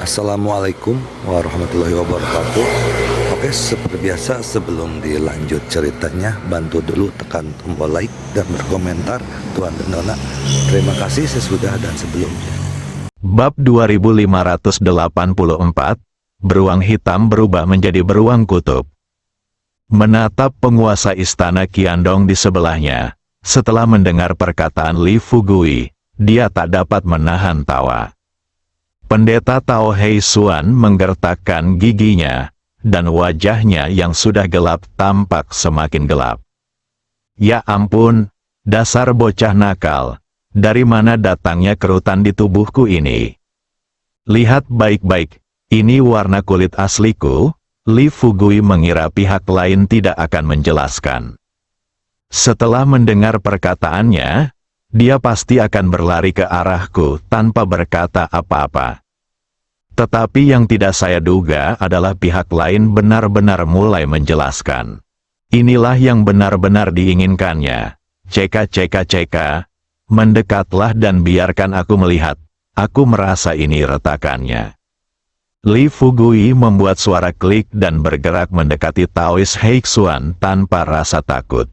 Assalamualaikum warahmatullahi wabarakatuh. Oke, seperti biasa sebelum dilanjut ceritanya, bantu dulu tekan tombol like dan berkomentar Tuan dan Nona. Terima kasih sesudah dan sebelumnya. Bab 2584, Beruang Hitam berubah menjadi beruang kutub. Menatap penguasa istana Qiandong di sebelahnya, setelah mendengar perkataan Li Fugui, dia tak dapat menahan tawa. Pendeta Tao Hei Xuan menggertakkan giginya, dan wajahnya yang sudah gelap tampak semakin gelap. Ya ampun, dasar bocah nakal, dari mana datangnya kerutan di tubuhku ini? Lihat baik-baik, ini warna kulit asliku. Li Fugui mengira pihak lain tidak akan menjelaskan. Setelah mendengar perkataannya, dia pasti akan berlari ke arahku tanpa berkata apa-apa. Tetapi yang tidak saya duga adalah pihak lain benar-benar mulai menjelaskan. Inilah yang benar-benar diinginkannya. Ceka, mendekatlah dan biarkan aku melihat. Aku merasa ini retakannya. Li Fugui membuat suara klik dan bergerak mendekati Taois Hei Xuan tanpa rasa takut.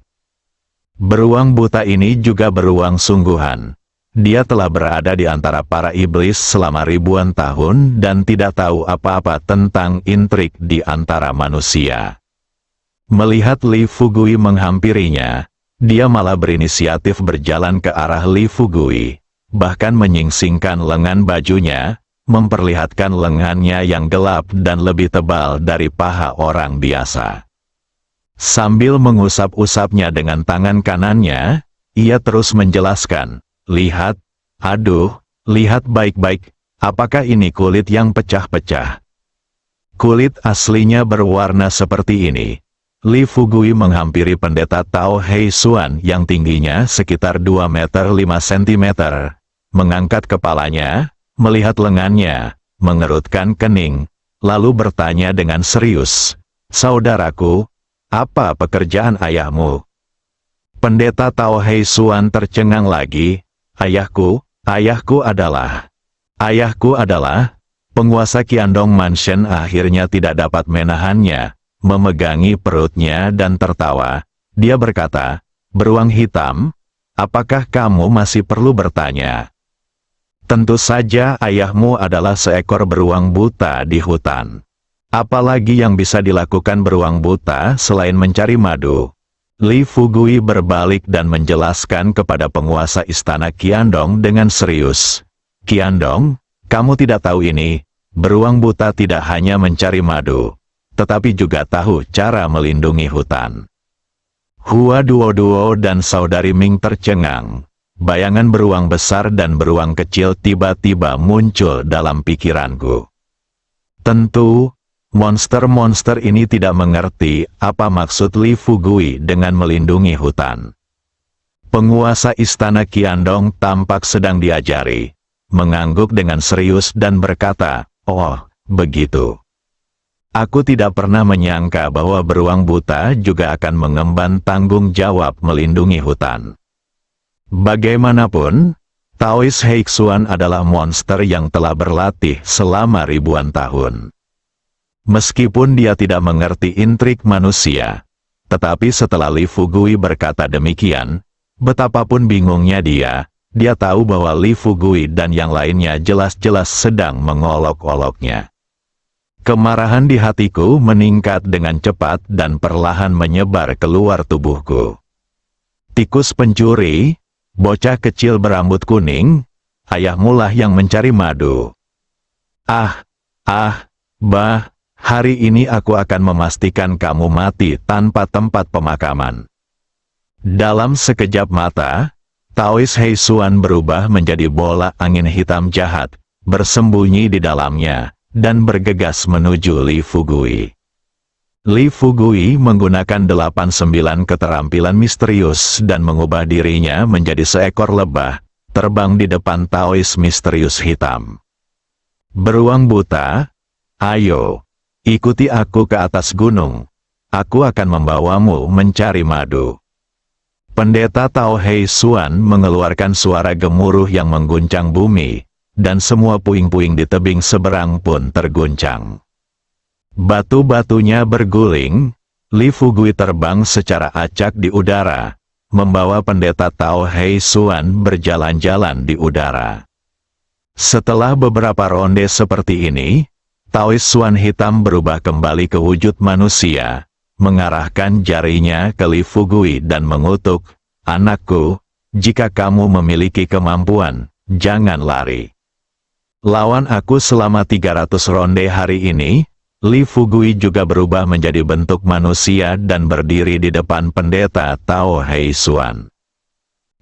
Beruang buta ini juga beruang sungguhan. Dia telah berada di antara para iblis selama ribuan tahun dan tidak tahu apa-apa tentang intrik di antara manusia. Melihat Li Fugui menghampirinya, dia malah berinisiatif berjalan ke arah Li Fugui, bahkan menyingsingkan lengan bajunya, memperlihatkan lengannya yang gelap dan lebih tebal dari paha orang biasa. Sambil mengusap-usapnya dengan tangan kanannya, ia terus menjelaskan, "Lihat, lihat baik-baik, apakah ini kulit yang pecah-pecah?" Kulit aslinya berwarna seperti ini. Li Fugui menghampiri pendeta Tao Hei Xuan yang tingginya sekitar 2 meter 5 cm, mengangkat kepalanya, melihat lengannya, mengerutkan kening, lalu bertanya dengan serius, "Saudaraku, apa pekerjaan ayahmu?" Pendeta Tao Hei Xuan tercengang lagi, Ayahku adalah penguasa Qiandong Mansion." Akhirnya tidak dapat menahannya, memegangi perutnya dan tertawa. Dia berkata, "Beruang hitam, apakah kamu masih perlu bertanya? Tentu saja ayahmu adalah seekor beruang buta di hutan. Apalagi yang bisa dilakukan beruang buta selain mencari madu?" Li Fugui berbalik dan menjelaskan kepada penguasa istana Qiandong dengan serius. "Qiandong, kamu tidak tahu ini, beruang buta tidak hanya mencari madu, tetapi juga tahu cara melindungi hutan." Hua Duo dan saudari Ming tercengang. Bayangan beruang besar dan beruang kecil tiba-tiba muncul dalam pikiranku. Tentu, monster-monster ini tidak mengerti apa maksud Li Fugui dengan melindungi hutan. Penguasa istana Qiandong tampak sedang diajari, mengangguk dengan serius dan berkata, "Oh, begitu. Aku tidak pernah menyangka bahwa beruang buta juga akan mengemban tanggung jawab melindungi hutan." Bagaimanapun, Taois Hei Xuan adalah monster yang telah berlatih selama ribuan tahun. Meskipun dia tidak mengerti intrik manusia, tetapi setelah Li Fugui berkata demikian, betapapun bingungnya dia tahu bahwa Li Fugui dan yang lainnya jelas-jelas sedang mengolok-oloknya. Kemarahan di hatiku meningkat dengan cepat dan perlahan menyebar keluar tubuhku. Tikus pencuri, bocah kecil berambut kuning, ayahmu lah yang mencari madu. Hari ini aku akan memastikan kamu mati tanpa tempat pemakaman." Dalam sekejap mata, Taois Hei Xuan berubah menjadi bola angin hitam jahat, bersembunyi di dalamnya, dan bergegas menuju Li Fugui. Li Fugui menggunakan 89 keterampilan misterius dan mengubah dirinya menjadi seekor lebah, terbang di depan Taois misterius hitam. "Beruang buta, ayo, ikuti aku ke atas gunung. Aku akan membawamu mencari madu." Pendeta Tao Hei Xuan mengeluarkan suara gemuruh yang mengguncang bumi, dan semua puing-puing di tebing seberang pun terguncang. Batu-batunya berguling, Li Fugui terbang secara acak di udara, membawa pendeta Tao Hei Xuan berjalan-jalan di udara. Setelah beberapa ronde seperti ini, Taois Xuan hitam berubah kembali ke wujud manusia, mengarahkan jarinya ke Li Fugui dan mengutuk, "Anakku, jika kamu memiliki kemampuan, jangan lari. Lawan aku selama 300 ronde hari ini." Li Fugui juga berubah menjadi bentuk manusia dan berdiri di depan pendeta Tao Hei Xuan.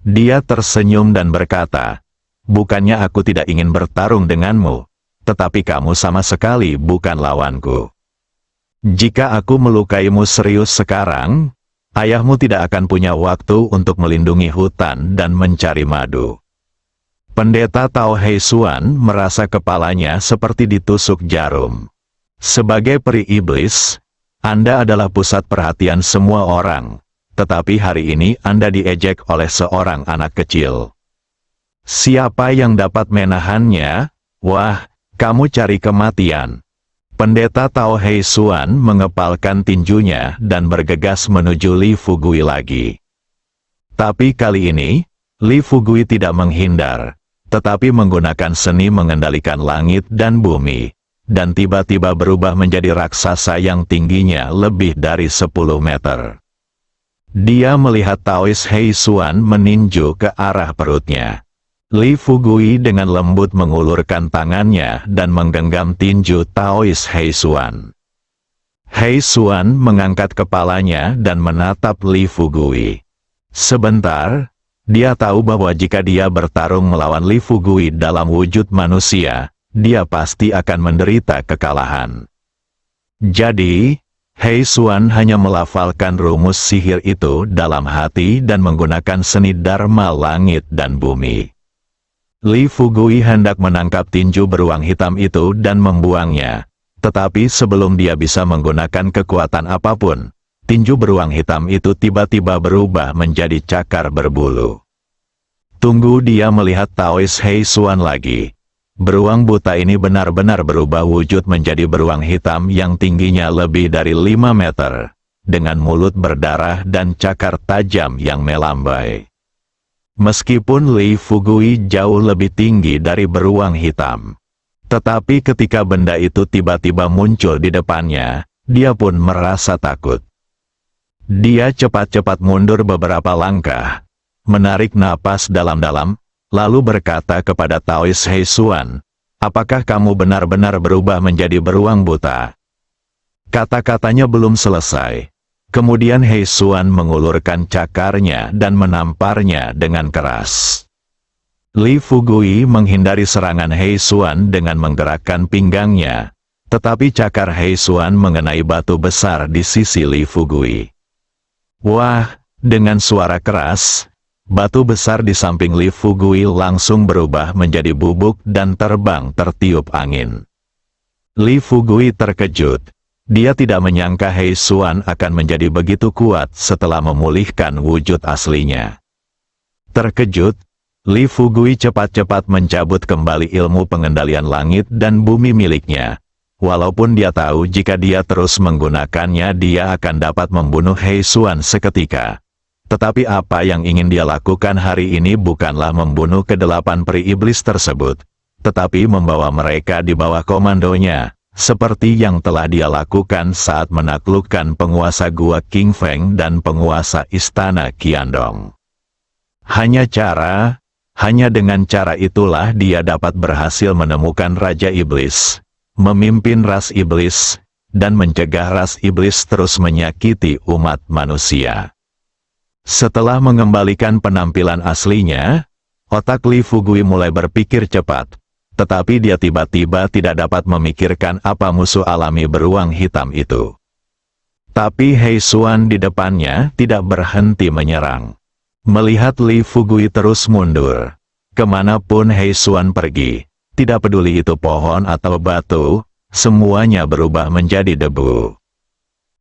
Dia tersenyum dan berkata, "Bukannya aku tidak ingin bertarung denganmu, tetapi kamu sama sekali bukan lawanku. Jika aku melukaimu serius sekarang, ayahmu tidak akan punya waktu untuk melindungi hutan dan mencari madu." Pendeta Tao Hei Xuan merasa kepalanya seperti ditusuk jarum. Sebagai peri iblis, Anda adalah pusat perhatian semua orang, tetapi hari ini Anda diejek oleh seorang anak kecil. Siapa yang dapat menahannya? Wah, kamu cari kematian. Pendeta Tao Hei Xuan mengepalkan tinjunya dan bergegas menuju Li Fugui lagi. Tapi kali ini, Li Fugui tidak menghindar, tetapi menggunakan seni mengendalikan langit dan bumi, dan tiba-tiba berubah menjadi raksasa yang tingginya lebih dari 10 meter. Dia melihat Taois Hei Xuan meninju ke arah perutnya. Li Fugui dengan lembut mengulurkan tangannya dan menggenggam tinju Taois Hei Xuan. Hei Xuan mengangkat kepalanya dan menatap Li Fugui. Sebentar, dia tahu bahwa jika dia bertarung melawan Li Fugui dalam wujud manusia, dia pasti akan menderita kekalahan. Jadi, Hei Xuan hanya melafalkan rumus sihir itu dalam hati dan menggunakan seni Dharma langit dan bumi. Li Fugui hendak menangkap tinju beruang hitam itu dan membuangnya, tetapi sebelum dia bisa menggunakan kekuatan apapun, tinju beruang hitam itu tiba-tiba berubah menjadi cakar berbulu. Tunggu dia melihat Taois Hei Xuan lagi. Beruang buta ini benar-benar berubah wujud menjadi beruang hitam yang tingginya lebih dari 5 meter, dengan mulut berdarah dan cakar tajam yang melambai. Meskipun Li Fugui jauh lebih tinggi dari beruang hitam, tetapi ketika benda itu tiba-tiba muncul di depannya, dia pun merasa takut. Dia cepat-cepat mundur beberapa langkah, menarik napas dalam-dalam, lalu berkata kepada Taois Hei Xuan, "Apakah kamu benar-benar berubah menjadi beruang buta?" Kata-katanya belum selesai. Kemudian Hei Xuan mengulurkan cakarnya dan menamparnya dengan keras. Li Fugui menghindari serangan Hei Xuan dengan menggerakkan pinggangnya, tetapi cakar Hei Xuan mengenai batu besar di sisi Li Fugui. Wah, dengan suara keras, batu besar di samping Li Fugui langsung berubah menjadi bubuk dan terbang tertiup angin. Li Fugui terkejut. Dia tidak menyangka Hei Xuan akan menjadi begitu kuat setelah memulihkan wujud aslinya. Terkejut, Li Fugui cepat-cepat mencabut kembali ilmu pengendalian langit dan bumi miliknya. Walaupun dia tahu jika dia terus menggunakannya dia akan dapat membunuh Hei Xuan seketika. Tetapi apa yang ingin dia lakukan hari ini bukanlah membunuh ke-8 peri iblis tersebut, tetapi membawa mereka di bawah komandonya, seperti yang telah dia lakukan saat menaklukkan penguasa Gua King Feng dan penguasa istana Qiandong. Hanya dengan cara itulah dia dapat berhasil menemukan Raja Iblis, memimpin ras iblis, dan mencegah ras iblis terus menyakiti umat manusia. Setelah mengembalikan penampilan aslinya, otak Li Fugui mulai berpikir cepat, tetapi dia tiba-tiba tidak dapat memikirkan apa musuh alami beruang hitam itu. Tapi Hei Xuan di depannya tidak berhenti menyerang. Melihat Li Fugui terus mundur, kemanapun Hei Xuan pergi, tidak peduli itu pohon atau batu, semuanya berubah menjadi debu.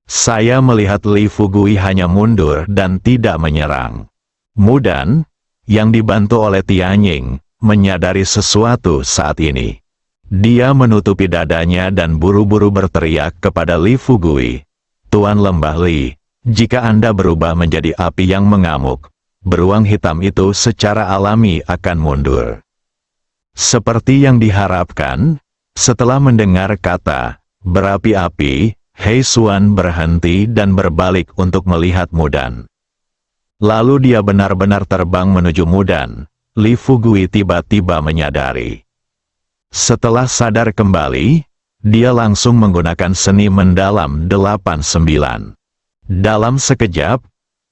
Saya melihat Li Fugui hanya mundur dan tidak menyerang. Mudan, yang dibantu oleh Tianying, menyadari sesuatu saat ini. Dia menutupi dadanya dan buru-buru berteriak kepada Li Fugui, "Tuan Lembah Li, jika Anda berubah menjadi api yang mengamuk, beruang hitam itu secara alami akan mundur." Seperti yang diharapkan, setelah mendengar kata berapi-api, He Xuan berhenti dan berbalik untuk melihat Mudan. Lalu dia benar-benar terbang menuju Mudan. Li Fugui tiba-tiba menyadari. Setelah sadar kembali, dia langsung menggunakan seni mendalam 89. Dalam sekejap,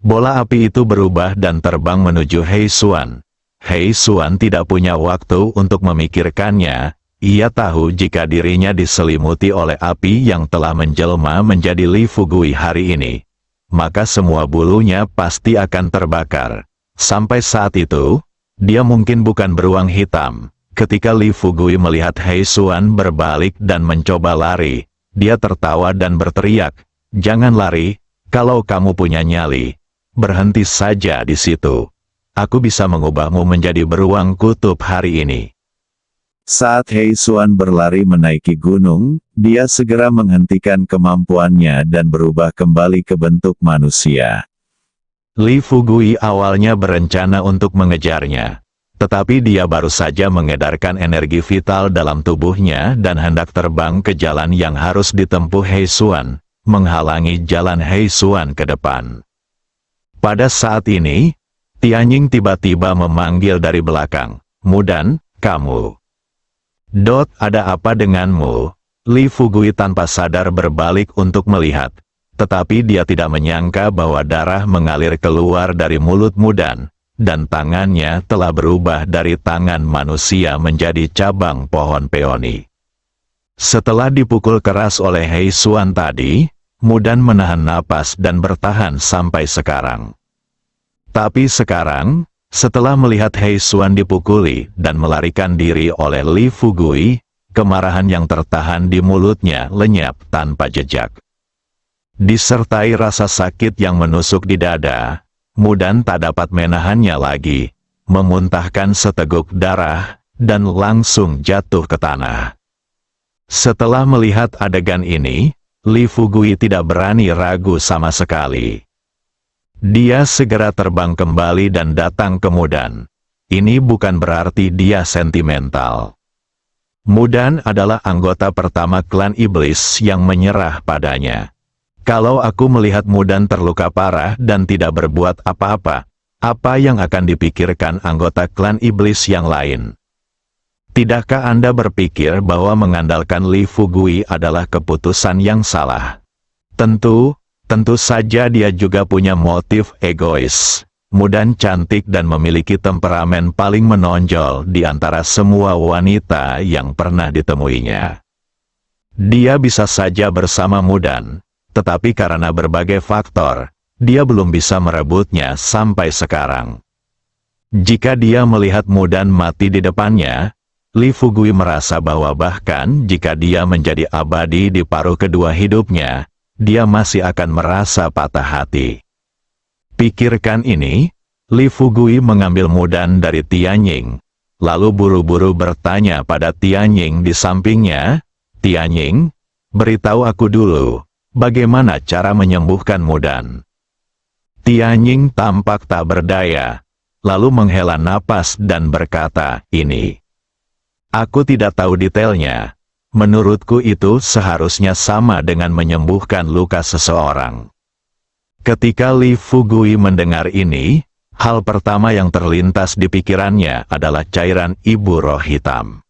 bola api itu berubah dan terbang menuju He Xuan. He Xuan tidak punya waktu untuk memikirkannya. Ia tahu jika dirinya diselimuti oleh api yang telah menjelma menjadi Li Fugui hari ini, maka semua bulunya pasti akan terbakar. Sampai saat itu, dia mungkin bukan beruang hitam. Ketika Li Fugui melihat He Xuan berbalik dan mencoba lari, dia tertawa dan berteriak, "Jangan lari, kalau kamu punya nyali. Berhenti saja di situ. Aku bisa mengubahmu menjadi beruang kutub hari ini." Saat He Xuan berlari menaiki gunung, dia segera menghentikan kemampuannya dan berubah kembali ke bentuk manusia. Li Fugui awalnya berencana untuk mengejarnya. Tetapi dia baru saja mengedarkan energi vital dalam tubuhnya dan hendak terbang ke jalan yang harus ditempuh He Xuan, menghalangi jalan He Xuan ke depan. Pada saat ini, Tianying tiba-tiba memanggil dari belakang, "Mudan, kamu." Ada apa denganmu?" Li Fugui tanpa sadar berbalik untuk melihat, tetapi dia tidak menyangka bahwa darah mengalir keluar dari mulut Mudan, dan tangannya telah berubah dari tangan manusia menjadi cabang pohon peoni. Setelah dipukul keras oleh He Xuan tadi, Mudan menahan napas dan bertahan sampai sekarang. Tapi sekarang, setelah melihat He Xuan dipukuli dan melarikan diri oleh Li Fugui, kemarahan yang tertahan di mulutnya lenyap tanpa jejak. Disertai rasa sakit yang menusuk di dada, Mudan tak dapat menahannya lagi, memuntahkan seteguk darah, dan langsung jatuh ke tanah. Setelah melihat adegan ini, Li Fugui tidak berani ragu sama sekali. Dia segera terbang kembali dan datang ke Mudan. Ini bukan berarti dia sentimental. Mudan adalah anggota pertama klan iblis yang menyerah padanya. Kalau aku melihat Mudan terluka parah dan tidak berbuat apa-apa, apa yang akan dipikirkan anggota klan iblis yang lain? Tidakkah Anda berpikir bahwa mengandalkan Li Fugui adalah keputusan yang salah? Tentu saja dia juga punya motif egois. Mudan cantik dan memiliki temperamen paling menonjol di antara semua wanita yang pernah ditemuinya. Dia bisa saja bersama Mudan, tetapi karena berbagai faktor, dia belum bisa merebutnya sampai sekarang. Jika dia melihat Mudan mati di depannya, Li Fugui merasa bahwa bahkan jika dia menjadi abadi di paruh kedua hidupnya, dia masih akan merasa patah hati. Pikirkan ini, Li Fugui mengambil Mudan dari Tianying, lalu buru-buru bertanya pada Tianying di sampingnya, "Tianying, beritahu aku dulu, bagaimana cara menyembuhkan Mudan?" Tianying tampak tak berdaya, lalu menghela napas dan berkata, "Ini. Aku tidak tahu detailnya. Menurutku itu seharusnya sama dengan menyembuhkan luka seseorang." Ketika Li Fugui mendengar ini, hal pertama yang terlintas di pikirannya adalah cairan ibu roh hitam.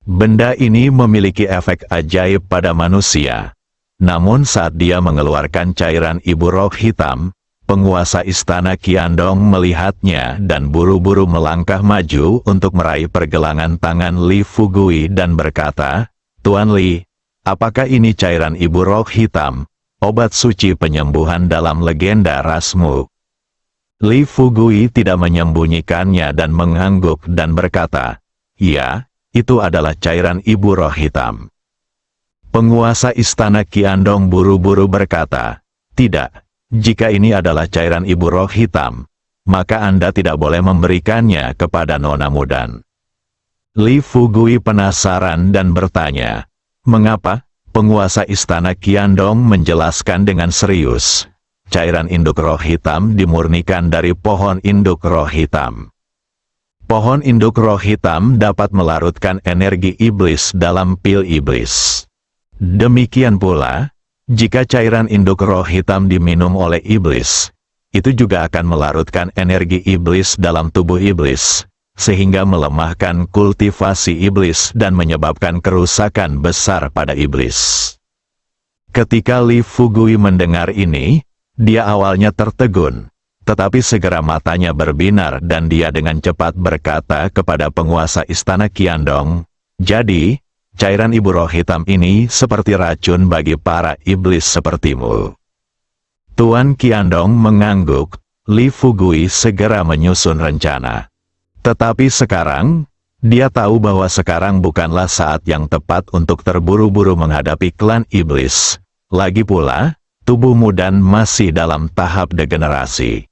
Benda ini memiliki efek ajaib pada manusia. Namun saat dia mengeluarkan cairan ibu roh hitam, penguasa istana Qiandong melihatnya dan buru-buru melangkah maju untuk meraih pergelangan tangan Li Fugui dan berkata, "Tuan Li, apakah ini cairan ibu roh hitam, obat suci penyembuhan dalam legenda rasmu?" Li Fugui tidak menyembunyikannya dan mengangguk dan berkata, "Ya, itu adalah cairan ibu roh hitam." Penguasa istana Qiandong buru-buru berkata, "Tidak, jika ini adalah cairan ibu roh hitam, maka Anda tidak boleh memberikannya kepada Nona Mudan. Li Fugui penasaran dan bertanya, "Mengapa?" Penguasa istana Qiandong menjelaskan dengan serius. Cairan induk roh hitam dimurnikan dari pohon induk roh hitam. Pohon induk roh hitam dapat melarutkan energi iblis dalam pil iblis. Demikian pula, jika cairan induk roh hitam diminum oleh iblis, itu juga akan melarutkan energi iblis dalam tubuh iblis, sehingga melemahkan kultivasi iblis dan menyebabkan kerusakan besar pada iblis. Ketika Li Fugui mendengar ini, dia awalnya tertegun, tetapi segera matanya berbinar dan dia dengan cepat berkata kepada penguasa istana Qiandong, "Jadi, cairan ibu roh hitam ini seperti racun bagi para iblis sepertimu." Tuan Qiandong mengangguk. Li Fugui segera menyusun rencana. Tetapi sekarang, dia tahu bahwa sekarang bukanlah saat yang tepat untuk terburu-buru menghadapi klan iblis. Lagi pula, tubuh Mudan masih dalam tahap degenerasi.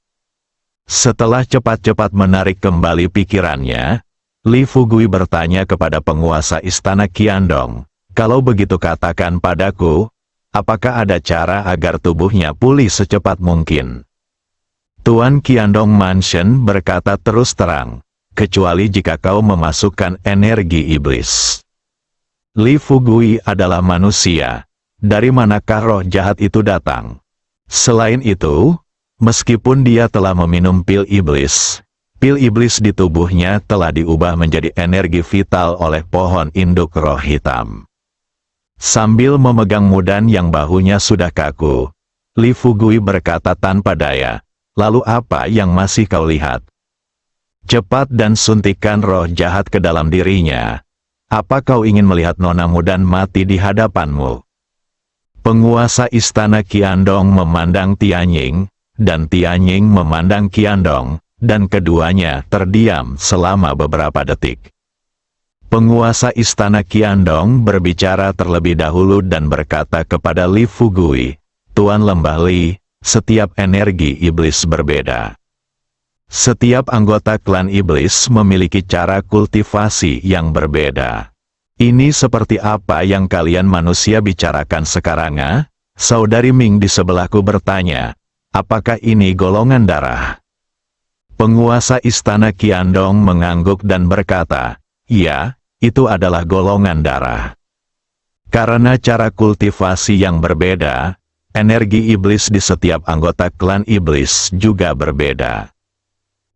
Setelah cepat-cepat menarik kembali pikirannya, Li Fugui bertanya kepada penguasa istana Qiandong, "Kalau begitu katakan padaku, apakah ada cara agar tubuhnya pulih secepat mungkin?" Tuan Qiandong Mansion berkata terus terang, "Kecuali jika kau memasukkan energi iblis." Li Fugui adalah manusia. Dari manakah roh jahat itu datang? Selain itu, meskipun dia telah meminum pil iblis di tubuhnya telah diubah menjadi energi vital oleh pohon induk roh hitam. Sambil memegang Mudan yang bahunya sudah kaku, Li Fugui berkata tanpa daya, "Lalu apa yang masih kau lihat? Cepat dan suntikkan roh jahat ke dalam dirinya. Apa kau ingin melihat Nona Mudan mati di hadapanmu?" Penguasa istana Qiandong memandang Tianying, dan Tianying memandang Qiandong, dan keduanya terdiam selama beberapa detik. Penguasa istana Qiandong berbicara terlebih dahulu dan berkata kepada Li Fugui, "Tuan Lembah Li, setiap energi iblis berbeda. Setiap anggota klan iblis memiliki cara kultivasi yang berbeda. Ini seperti apa yang kalian manusia bicarakan sekarang, ah?" Saudari Ming di sebelahku bertanya, "Apakah ini golongan darah?" Penguasa istana Qiandong mengangguk dan berkata, "Ya, itu adalah golongan darah. Karena cara kultivasi yang berbeda, energi iblis di setiap anggota klan iblis juga berbeda.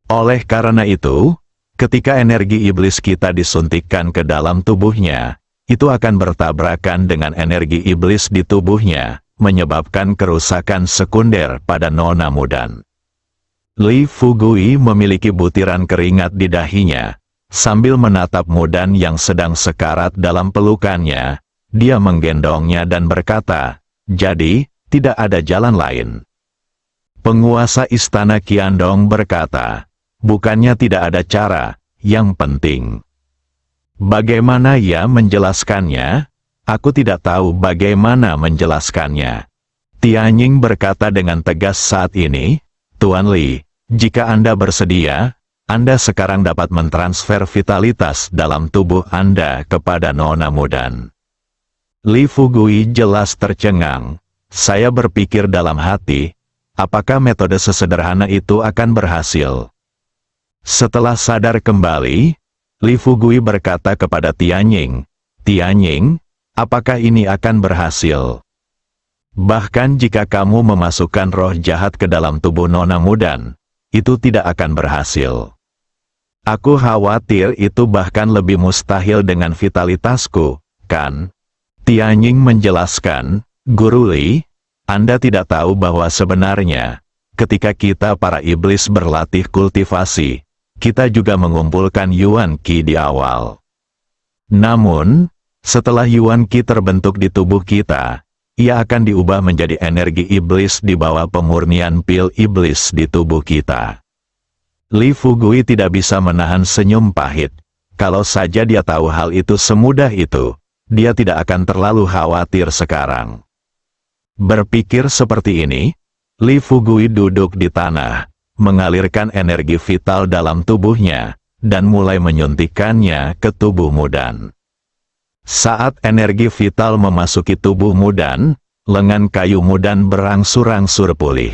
Oleh karena itu, ketika energi iblis kita disuntikkan ke dalam tubuhnya, itu akan bertabrakan dengan energi iblis di tubuhnya, menyebabkan kerusakan sekunder pada Nona Mudan." Li Fugui memiliki butiran keringat di dahinya. Sambil menatap Mudan yang sedang sekarat dalam pelukannya, dia menggendongnya dan berkata, "Jadi, tidak ada jalan lain." Penguasa istana Qiandong berkata, "Bukannya tidak ada cara, yang penting." Bagaimana ia menjelaskannya? Aku tidak tahu bagaimana menjelaskannya. Tianying berkata dengan tegas saat ini, "Tuan Li, jika Anda bersedia, Anda sekarang dapat mentransfer vitalitas dalam tubuh Anda kepada Nona Mudan." Li Fugui jelas tercengang. Saya berpikir dalam hati, apakah metode sesederhana itu akan berhasil? Setelah sadar kembali, Li Fugui berkata kepada Tianying, "Tianying, apakah ini akan berhasil? Bahkan jika kamu memasukkan roh jahat ke dalam tubuh Nona Mudan, itu tidak akan berhasil. Aku khawatir itu bahkan lebih mustahil dengan vitalitasku, kan?" Tianying menjelaskan, "Guru Li, Anda tidak tahu bahwa sebenarnya, ketika kita para iblis berlatih kultivasi, kita juga mengumpulkan Yuan Qi di awal. Namun, setelah Yuan Qi terbentuk di tubuh kita, ia akan diubah menjadi energi iblis di bawah pemurnian pil iblis di tubuh kita." Li Fugui tidak bisa menahan senyum pahit. Kalau saja dia tahu hal itu semudah itu, dia tidak akan terlalu khawatir sekarang. Berpikir seperti ini, Li Fugui duduk di tanah. mengalirkan energi vital dalam tubuhnya, dan mulai menyuntikkannya ke tubuh Mudan. Saat energi vital memasuki tubuh Mudan, lengan kayu Mudan berangsur-angsur pulih.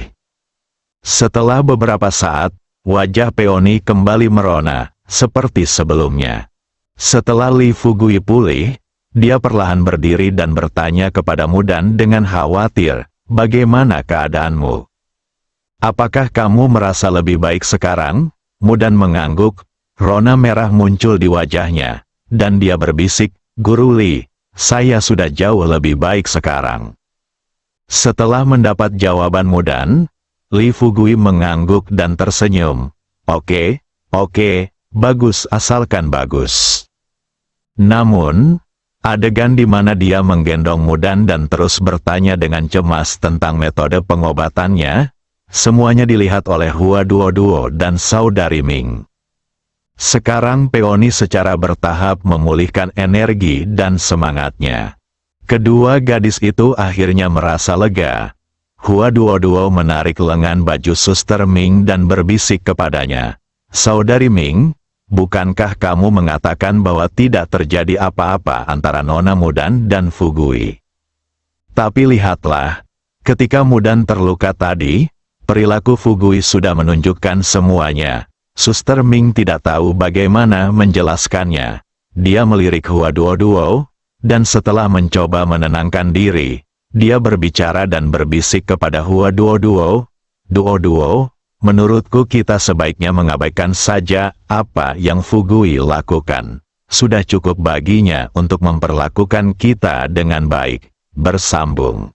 Setelah beberapa saat, wajah Peony kembali merona, seperti sebelumnya. Setelah Li Fugui pulih, dia perlahan berdiri dan bertanya kepada Mudan dengan khawatir, "Bagaimana keadaanmu? Apakah kamu merasa lebih baik sekarang?" Mudan mengangguk, rona merah muncul di wajahnya, dan dia berbisik, "Guru Li, saya sudah jauh lebih baik sekarang." Setelah mendapat jawaban Mudan, Li Fugui mengangguk dan tersenyum. Oke, bagus asalkan bagus." Namun, adegan di mana dia menggendong Mudan dan terus bertanya dengan cemas tentang metode pengobatannya, semuanya dilihat oleh Hua Duo dan Saudari Ming. Sekarang Peony secara bertahap memulihkan energi dan semangatnya. Kedua gadis itu akhirnya merasa lega. Hua Duo menarik lengan baju Suster Ming dan berbisik kepadanya, "Saudari Ming, bukankah kamu mengatakan bahwa tidak terjadi apa-apa antara Nona Mudan dan Fugui? Tapi lihatlah, ketika Mudan terluka tadi, perilaku Fugui sudah menunjukkan semuanya." Suster Ming tidak tahu bagaimana menjelaskannya. Dia melirik Hua Duo, dan setelah mencoba menenangkan diri, dia berbicara dan berbisik kepada Hua Duo, "Menurutku kita sebaiknya mengabaikan saja apa yang Fugui lakukan. Sudah cukup baginya untuk memperlakukan kita dengan baik." Bersambung.